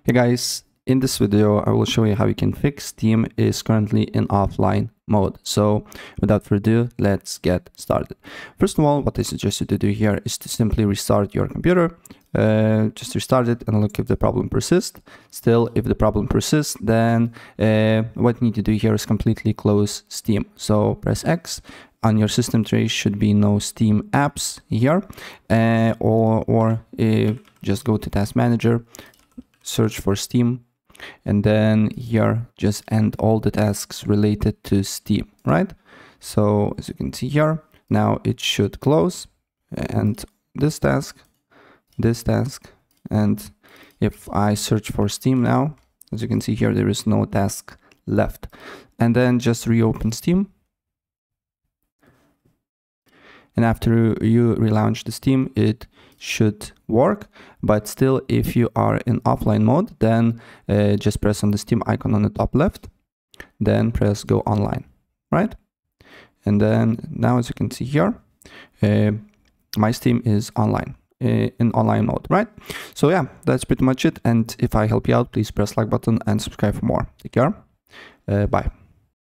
Hey guys, in this video I will show you how you can fix Steam is currently in offline mode. So without further ado, let's get started. First of all, what I suggest you to do here is to simply restart your computer. Just restart it and look if the problem persists. Still, if the problem persists, then what you need to do here is completely close Steam. So press X. On your system tray should be no Steam apps here, or just go to Task Manager, search for Steam, and then here just end all the tasks related to Steam, right? So as you can see here, now it should close, and this task, and if I search for Steam now, as you can see here, there is no task left. And then just reopen Steam. And after you relaunch the Steam, it should work. But still, if you are in offline mode, then just press on the Steam icon on the top left, then press go online, right? And then now, as you can see here, my Steam is online, in online mode, right? So yeah, that's pretty much it. And if I help you out, please press like button and subscribe for more. Take care. Bye.